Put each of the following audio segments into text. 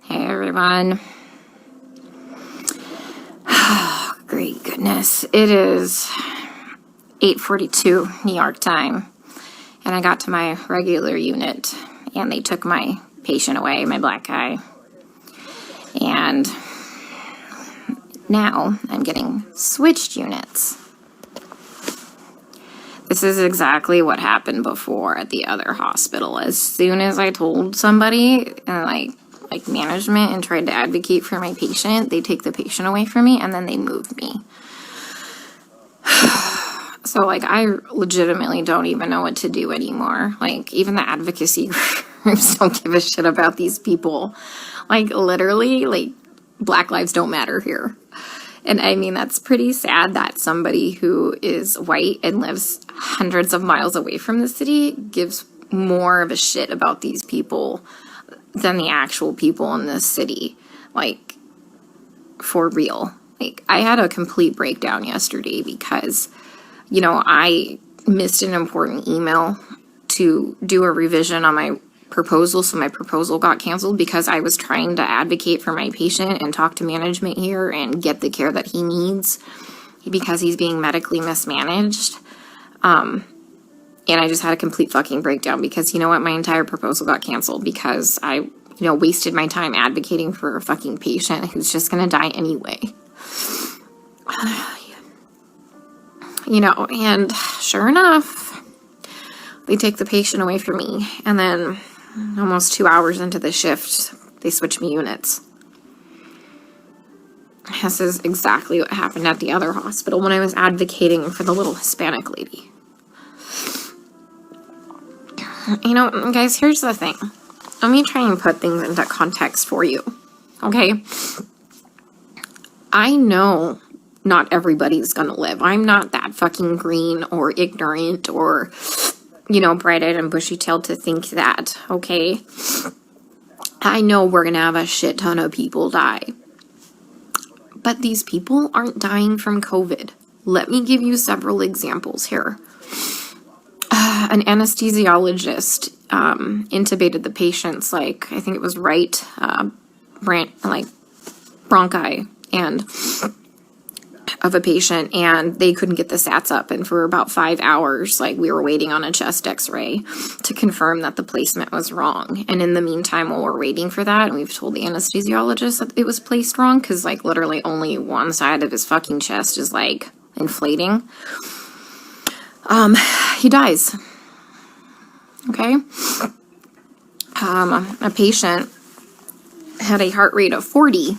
Hey everyone. Oh, great goodness. It is 8:42 New York time, and I got to my regular unit, and they took my patient away, my black guy. And now I'm getting switched units. This is exactly what happened before at the other hospital. As soon as I told somebody, and like management, and tried to advocate for my patient, they take the patient away from me and then they move me. So like I legitimately don't even know what to do anymore. Like even the advocacy groups don't give a shit about these people. Like literally, like Black lives don't matter here. And I mean, that's pretty sad that somebody who is white and lives hundreds of miles away from the city gives more of a shit about these people than the actual people in this city. Like, for real. Like, I had a complete breakdown yesterday because, you know, I missed an important email to do a revision on my proposal, so my proposal got canceled because I was trying to advocate for my patient and talk to management here and get the care that he needs because he's being medically mismanaged. And I just had a complete fucking breakdown because, you know what, my entire proposal got canceled because I, wasted my time advocating for a fucking patient who's just gonna die anyway. And sure enough, they take the patient away from me, and then almost 2 hours into the shift, they switch me units. This is exactly what happened at the other hospital when I was advocating for the little Hispanic lady. Guys, here's the thing. Let me try and put things into context for you, okay? I know not everybody's gonna live. I'm not that fucking green or ignorant or, bright-eyed and bushy-tailed to think that, okay? I know we're gonna have a shit ton of people die. But these people aren't dying from COVID. Let me give you several examples here. An anesthesiologist intubated the patient's, I think it was right bronchi and of a patient, and they couldn't get the sats up, and for about 5 hours, we were waiting on a chest x-ray to confirm that the placement was wrong. And in the meantime, while we're waiting for that, and we've told the anesthesiologist that it was placed wrong, because literally only one side of his fucking chest is inflating, he dies. Okay? A patient had a heart rate of 40,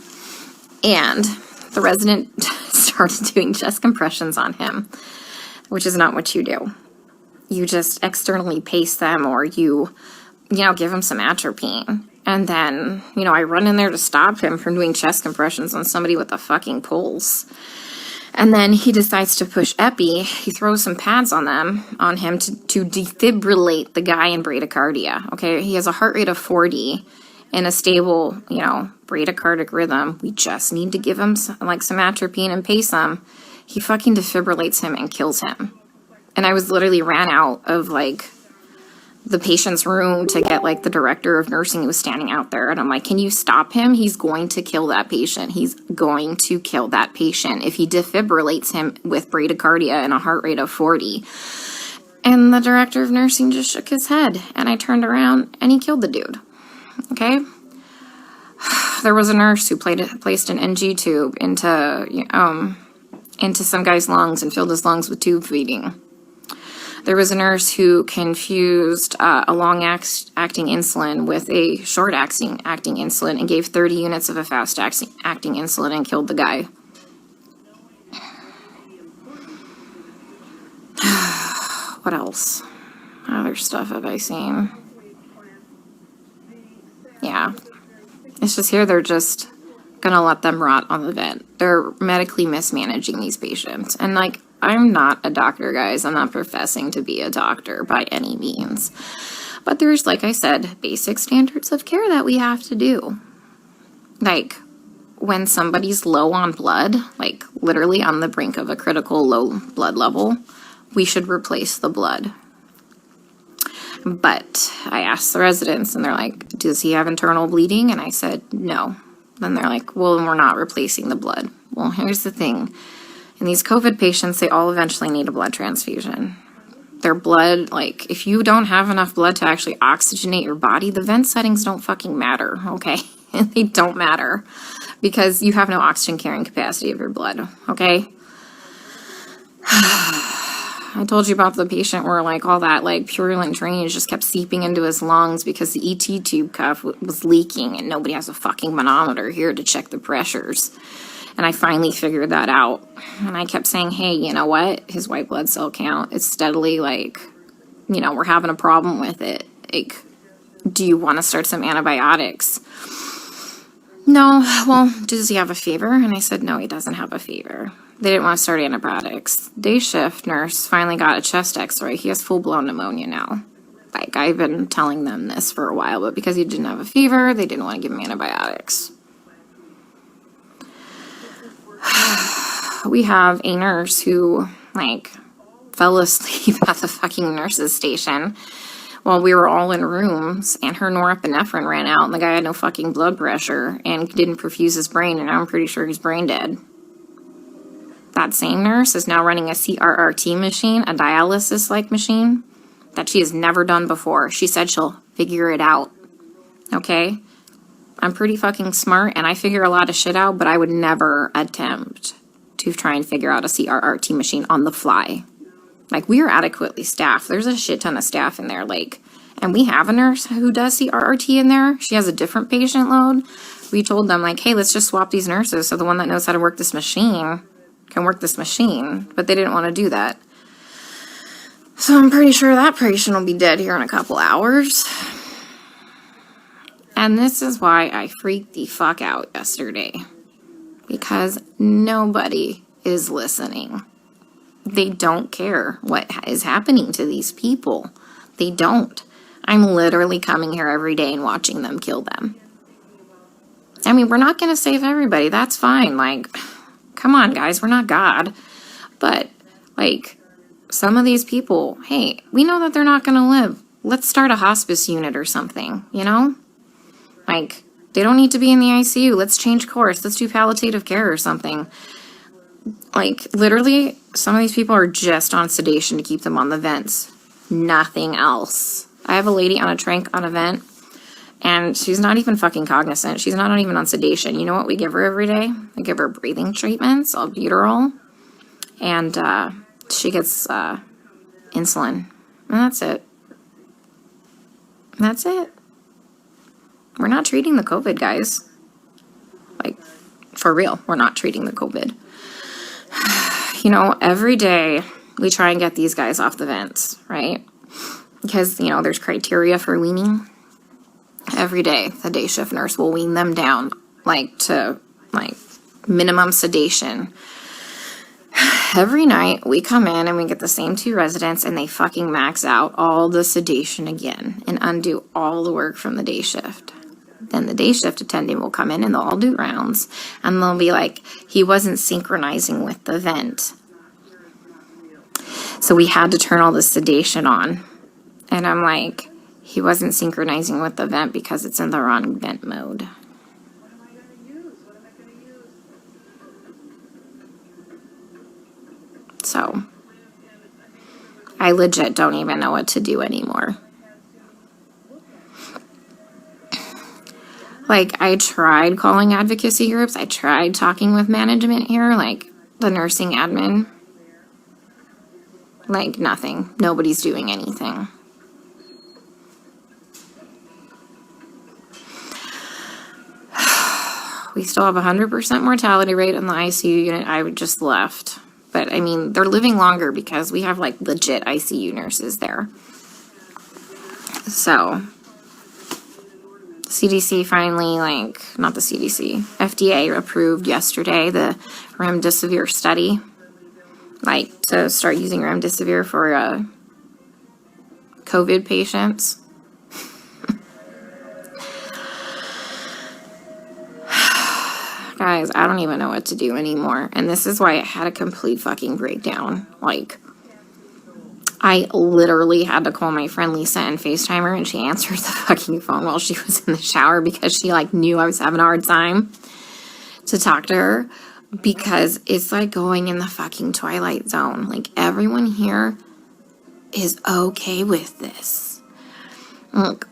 and the resident started doing chest compressions on him, which is not what you do. You just externally pace them, or you give him some atropine. And then, I run in there to stop him from doing chest compressions on somebody with a fucking pulse. And then he decides to push epi. He throws some pads on him to defibrillate the guy in bradycardia. Okay, he has a heart rate of 40 and a stable, bradycardic rhythm. We just need to give him some atropine and pace him. He fucking defibrillates him and kills him. And I was literally ran out of the patient's room to get the director of nursing who was standing out there. And I'm like, can you stop him? He's going to kill that patient. He's going to kill that patient if he defibrillates him with bradycardia and a heart rate of 40. And the director of nursing just shook his head. And I turned around and he killed the dude. Okay? There was a nurse who placed an NG tube into some guy's lungs and filled his lungs with tube feeding. There was a nurse who confused a long-acting insulin with a short-acting insulin and gave 30 units of a fast-acting insulin and killed the guy. What else? Other stuff have I seen? Yeah. It's just here they're just gonna let them rot on the vent. They're medically mismanaging these patients. And I'm not a doctor, guys. I'm not professing to be a doctor by any means. But there's, like I said, basic standards of care that we have to do. When somebody's low on blood, literally on the brink of a critical low blood level, we should replace the blood. But I asked the residents, and they're like, does he have internal bleeding? And I said, no. Then they're like, well, we're not replacing the blood. Well, here's the thing. In these COVID patients, they all eventually need a blood transfusion. Their blood, like, if you don't have enough blood to actually oxygenate your body, the vent settings don't fucking matter, okay? They don't matter because you have no oxygen carrying capacity of your blood, okay? I told you about the patient where, like, all that, like, purulent drainage just kept seeping into his lungs because the ET tube cuff was leaking and nobody has a fucking manometer here to check the pressures. And I finally figured that out. And I kept saying, hey, you know what? His white blood cell count is steadily, like, you know, we're having a problem with it. Like, do you want to start some antibiotics? No. Well, does he have a fever? And I said, no, he doesn't have a fever. They didn't want to start antibiotics. Day shift nurse finally got a chest x-ray. He has full-blown pneumonia now. Like, I've been telling them this for a while, but because he didn't have a fever, they didn't want to give him antibiotics. We have a nurse who, like, fell asleep at the fucking nurse's station while we were all in rooms, and her norepinephrine ran out, and the guy had no fucking blood pressure and didn't perfuse his brain, and I'm pretty sure he's brain dead. That same nurse is now running a CRRT machine, a dialysis-like machine, that she has never done before. She said she'll figure it out, okay? I'm pretty fucking smart, and I figure a lot of shit out, but I would never attempt to try and figure out a CRRT machine on the fly. Like, we are adequately staffed. There's a shit ton of staff in there, like, and we have a nurse who does CRRT in there. She has a different patient load. We told them, like, hey, let's just swap these nurses so the one that knows how to work this machine can work this machine, but they didn't want to do that. So I'm pretty sure that patient will be dead here in a couple hours. And this is why I freaked the fuck out yesterday. Because nobody is listening. They don't care what is happening to these people. They don't. I'm literally coming here every day and watching them kill them. I mean, we're not going to save everybody. That's fine. Like, come on, guys. We're not God. But, like, some of these people, hey, we know that they're not going to live. Let's start a hospice unit or something, you know? Like, they don't need to be in the ICU. Let's change course. Let's do palliative care or something. Like, literally, some of these people are just on sedation to keep them on the vents. Nothing else. I have a lady on a tranq on a vent, and she's not even fucking cognizant. She's not even on sedation. You know what we give her every day? We give her breathing treatments, albuterol, and she gets insulin. And that's it. That's it. We're not treating the COVID, guys. Like, for real, we're not treating the COVID. You know, every day we try and get these guys off the vents, right? Because, you know, there's criteria for weaning. Every day, the day shift nurse will wean them down, like, to, like, minimum sedation. Every night, we come in and we get the same two residents, and they fucking max out all the sedation again and undo all the work from the day shift. Then the day shift attendant will come in and they'll all do rounds, and they'll be like, he wasn't synchronizing with the vent. So we had to turn all the sedation on. And I'm like, he wasn't synchronizing with the vent because it's in the wrong vent mode. So I legit don't even know what to do anymore. Like, I tried calling advocacy groups. I tried talking with management here, like the nursing admin. Like, nothing. Nobody's doing anything. We still have 100% mortality rate in the ICU unit. I just left. But, I mean, they're living longer because we have, like, legit ICU nurses there. So, CDC finally, like, not the CDC, FDA approved yesterday the remdesivir study. Like, to start using remdesivir for COVID patients. Guys, I don't even know what to do anymore. And this is why I had a complete fucking breakdown. Like, I literally had to call my friend Lisa and FaceTime her, and she answered the fucking phone while she was in the shower because she like knew I was having a hard time to talk to her, because it's like going in the fucking Twilight Zone. Like, everyone here is okay with this. Look,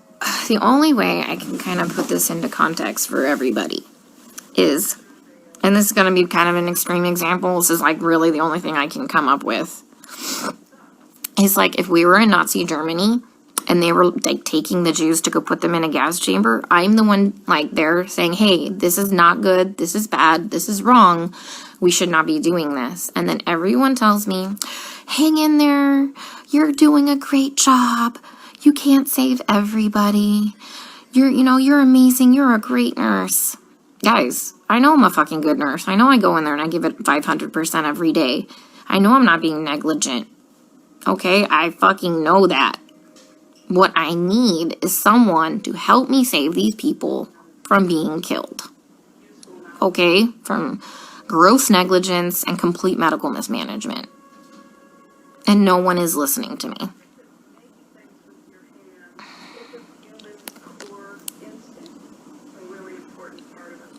the only way I can kind of put this into context for everybody is, and this is going to be kind of an extreme example, this is like really the only thing I can come up with, is like if we were in Nazi Germany and they were like taking the Jews to go put them in a gas chamber, I'm the one like there saying, hey, this is not good, this is bad, this is wrong, we should not be doing this. And then everyone tells me, hang in there, you're doing a great job, you can't save everybody, you're amazing, you're a great nurse. Guys, I know I'm a fucking good nurse. I know I go in there and I give it 500% every day. I know I'm not being negligent. Okay, I fucking know that. What I need is someone to help me save these people from being killed. Okay, from gross negligence and complete medical mismanagement. And no one is listening to me.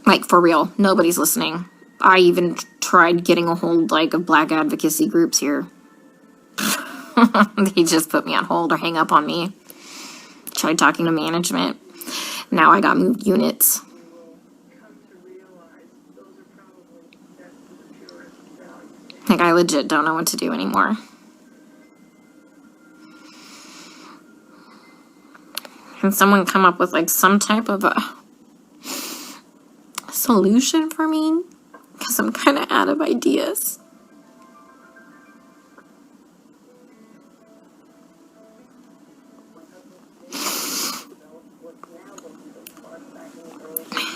Like, for real, nobody's listening. I even tried getting a hold, like, of black advocacy groups here. They just put me on hold or hang up on me. Tried talking to management. Now I got moved units. Like, I legit don't know what to do anymore. Can someone come up with, like, some type of a solution for me? Because I'm kind of out of ideas.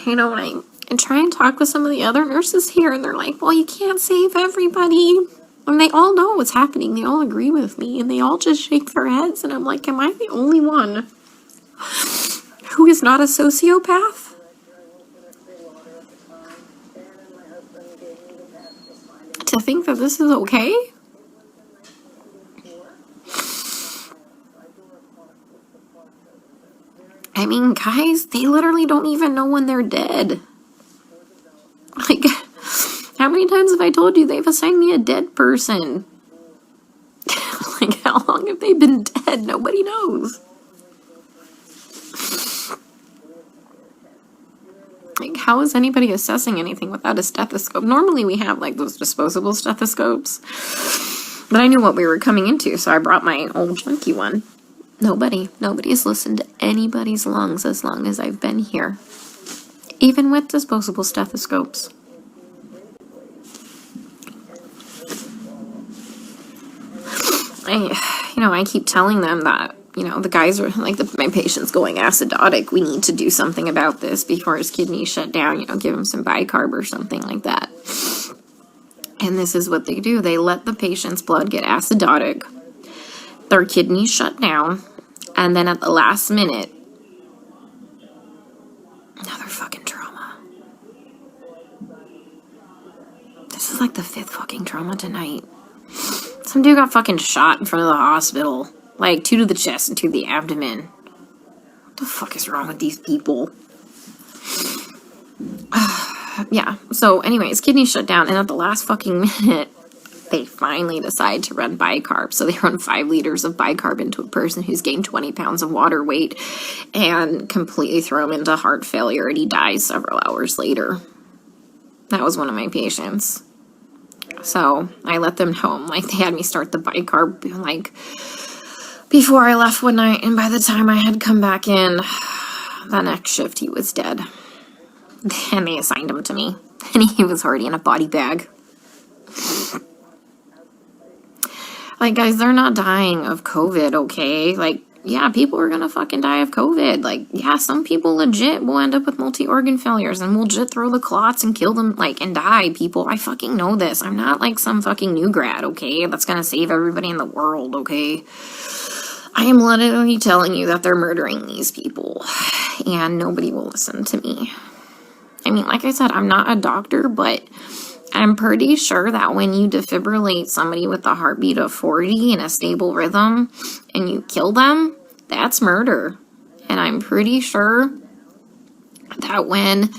When I try and talk with some of the other nurses here, and they're like, well, you can't save everybody. And they all know what's happening. They all agree with me, and they all just shake their heads. And I'm like, am I the only one who is not a sociopath? To think that this is okay? I mean, guys, they literally don't even know when they're dead. Like, how many times have I told you they've assigned me a dead person? Like, how long have they been dead? Nobody knows. Like, how is anybody assessing anything without a stethoscope? Normally we have, like, those disposable stethoscopes. But I knew what we were coming into, so I brought my old junky one. Nobody has listened to anybody's lungs as long as I've been here. Even with disposable stethoscopes. I keep telling them that, the guys are, like, my patient's going acidotic. We need to do something about this before his kidneys shut down, give him some bicarb or something like that. And this is what they do. They let the patient's blood get acidotic. Their kidneys shut down. And then at the last minute, another fucking trauma. This is like the 5th fucking trauma tonight. Some dude got fucking shot in front of the hospital. Like, 2 to the chest and 2 to the abdomen. What the fuck is wrong with these people? Yeah, so anyways, kidneys shut down. And at the last fucking minute, they finally decide to run bicarb. So they run 5 liters of bicarb into a person who's gained 20 pounds of water weight and completely throw him into heart failure, and he dies several hours later. That was one of my patients. So I let them know, like, they had me start the bicarb, like, before I left one night, and by the time I had come back in, the next shift, he was dead. And they assigned him to me, and he was already in a body bag. Like, guys, they're not dying of COVID, okay? Like, yeah, people are gonna fucking die of COVID. Like, yeah, some people legit will end up with multi-organ failures and will legit throw the clots and kill them, like, and die, people. I fucking know this. I'm not, like, some fucking new grad, okay? That's gonna save everybody in the world, okay? I am literally telling you that they're murdering these people, and nobody will listen to me. I mean, like I said, I'm not a doctor, but I'm pretty sure that when you defibrillate somebody with a heartbeat of 40 in a stable rhythm and you kill them, that's murder. And I'm pretty sure that when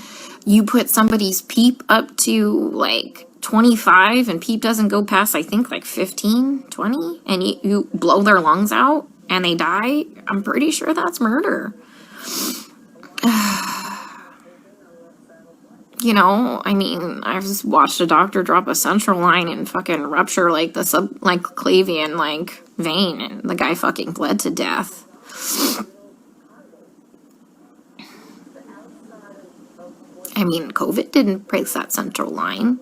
you put somebody's PEEP up to like 25 and PEEP doesn't go past, I think, like 15, 20, and you blow their lungs out and they die, I'm pretty sure that's murder. You know, I mean, I've just watched a doctor drop a central line and fucking rupture like the subclavian like vein, and the guy fucking bled to death. I mean, COVID didn't break that central line.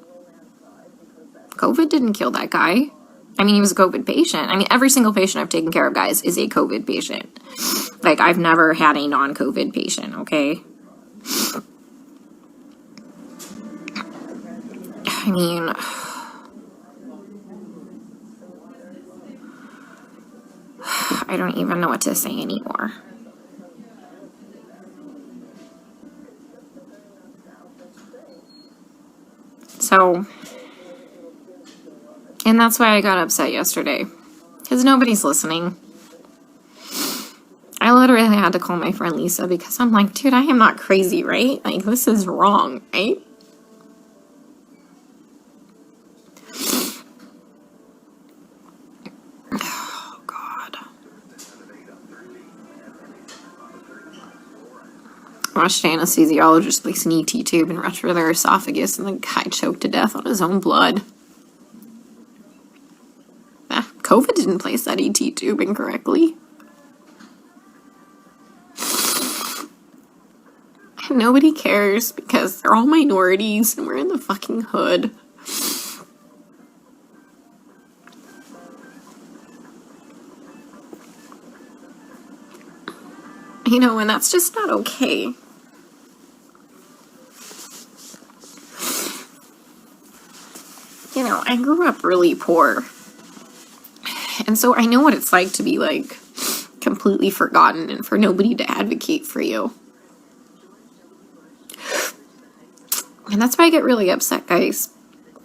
COVID didn't kill that guy. I mean, he was a COVID patient. I mean, every single patient I've taken care of, guys, is a COVID patient. Like, I've never had a non-COVID patient, okay? I mean, I don't even know what to say anymore. So, and that's why I got upset yesterday, because nobody's listening. I literally had to call my friend Lisa because I'm like, dude, I am not crazy, right? Like, this is wrong, right? Oh, God. I watched an anesthesiologist place an ET tube and rupture their esophagus, and the guy choked to death on his own blood. COVID didn't place that ET tube incorrectly. And nobody cares because they're all minorities and we're in the fucking hood. You know, and that's just not okay. You know, I grew up really poor. And so I know what it's like to be, like, completely forgotten and for nobody to advocate for you. And that's why I get really upset, guys.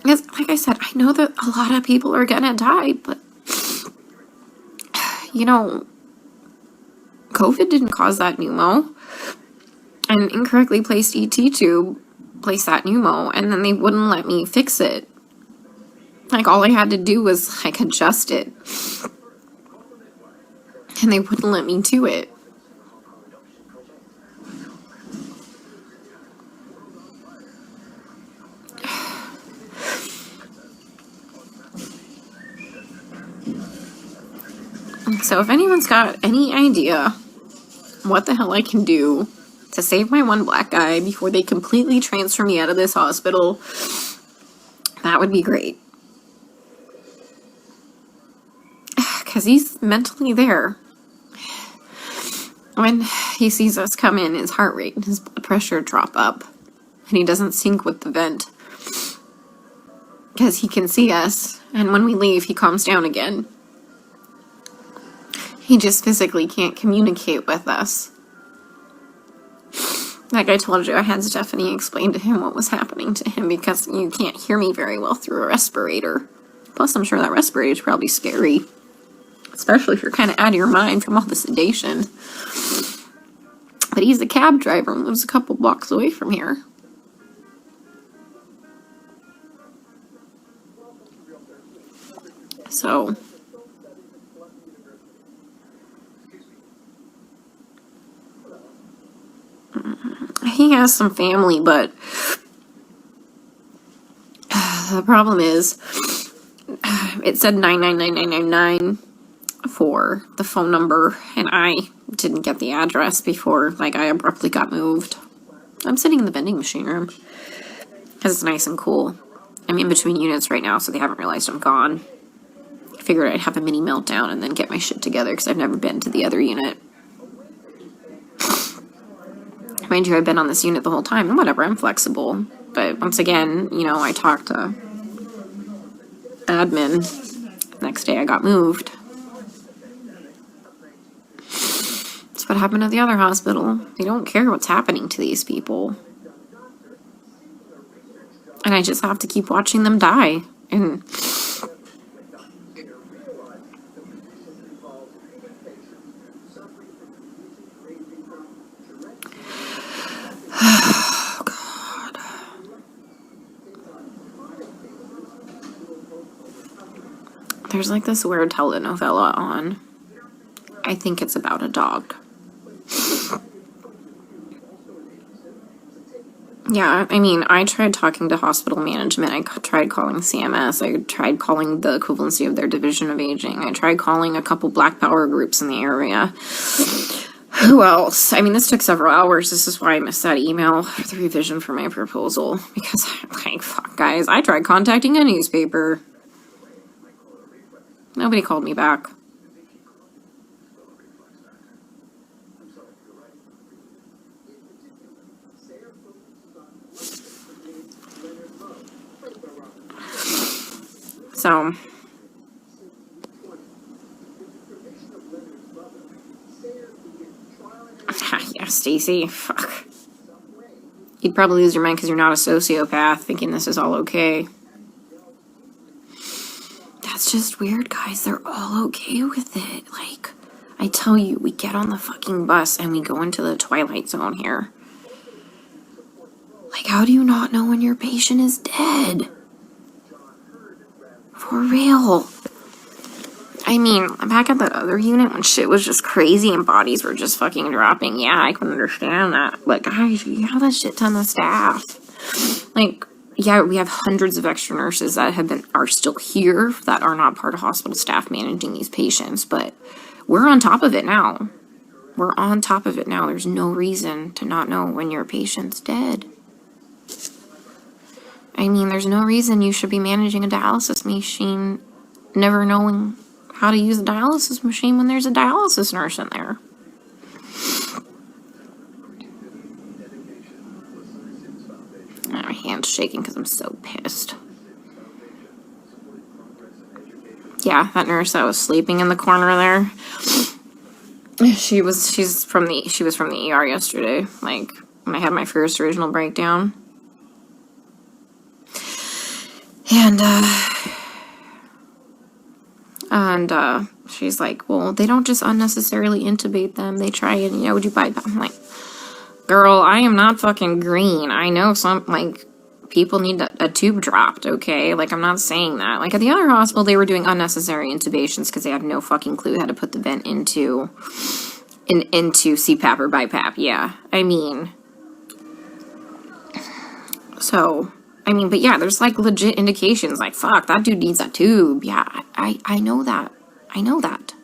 Because, like I said, I know that a lot of people are gonna die, but, you know, COVID didn't cause that pneumo. An incorrectly placed ET tube placed that pneumo, and then they wouldn't let me fix it. Like, all I had to do was, like, adjust it. And they wouldn't let me do it. So if anyone's got any idea what the hell I can do to save my one black guy before they completely transfer me out of this hospital, that would be great. Because he's mentally there. When he sees us come in, his heart rate and his blood pressure drop up. And he doesn't sync with the vent. Because he can see us. And when we leave, he calms down again. He just physically can't communicate with us. Like I told you, I had Stephanie explain to him what was happening to him because you can't hear me very well through a respirator. Plus, I'm sure that respirator is probably scary. Especially if you're kind of out of your mind from all the sedation. But he's a cab driver and lives a couple blocks away from here. So he has some family, but the problem is it said 99999 for the phone number, and I didn't get the address before, like, I abruptly got moved. I'm sitting in the vending machine room because it's nice and cool. I'm in between units right now, so they haven't realized I'm gone. I figured I'd have a mini meltdown and then get my shit together because I've never been to the other unit. Mind you, I've been on this unit the whole time, and whatever, I'm flexible. But once again, you know, I talked to admin. Next day I got moved. That's what happened at the other hospital. They don't care what's happening to these people. And I just have to keep watching them die. And oh, God. There's like this weird telenovela on. I think it's about a dog. Yeah, I mean, I tried talking to hospital management. I tried calling CMS. I tried calling the equivalency of their division of aging. I tried calling a couple Black Power groups in the area. Who else? I mean, this took several hours. This is why I missed that email for the revision for my proposal. Because, like, fuck, guys, I tried contacting a newspaper. Nobody called me back. So, yeah, Stacy, fuck. You'd probably lose your mind because you're not a sociopath thinking this is all okay. That's just weird, guys. They're all okay with it. Like, I tell you, we get on the fucking bus and we go into the Twilight Zone here. Like, how do you not know when your patient is dead? For real. I mean, back at that other unit when shit was just crazy and bodies were just fucking dropping. Yeah, I can understand that. But guys, you have a shit ton of staff. Like, yeah, we have hundreds of extra nurses that are still here that are not part of hospital staff managing these patients. But we're on top of it now. We're on top of it now. There's no reason to not know when your patient's dead. I mean, there's no reason you should be managing a dialysis machine never knowing how to use a dialysis machine when there's a dialysis nurse in there. My hand's shaking because I'm so pissed. Yeah, that nurse that was sleeping in the corner there. She was from the ER yesterday, like when I had my first original breakdown. And she's like, well, they don't just unnecessarily intubate them. They try and, would you bypass? I'm like, girl, I am not fucking green. I know some, like, people need a tube dropped, okay? Like, I'm not saying that. Like, at the other hospital, they were doing unnecessary intubations because they had no fucking clue how to put the vent into CPAP or BiPAP. Yeah, I mean, so... but yeah, there's like legit indications like, fuck, that dude needs a tube. Yeah, I know that. I know that.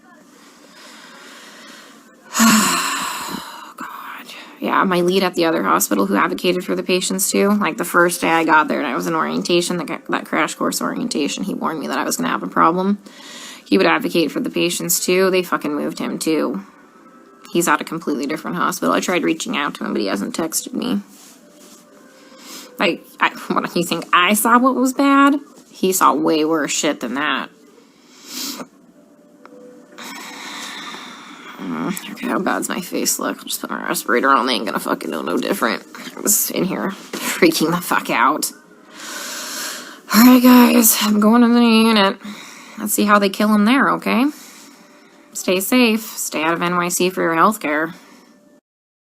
Oh, God. Yeah, my lead at the other hospital who advocated for the patients too, like the first day I got there and I was in orientation, that crash course orientation, he warned me that I was going to have a problem. He would advocate for the patients too. They fucking moved him too. He's at a completely different hospital. I tried reaching out to him, but he hasn't texted me. Like, what do you think? I saw what was bad? He saw way worse shit than that. Okay, how bad's my face look? I'll just put my respirator on. They ain't gonna fucking know no different. I was in here freaking the fuck out. Alright, guys. I'm going to the unit. Let's see how they kill him there, okay? Stay safe. Stay out of NYC for your healthcare.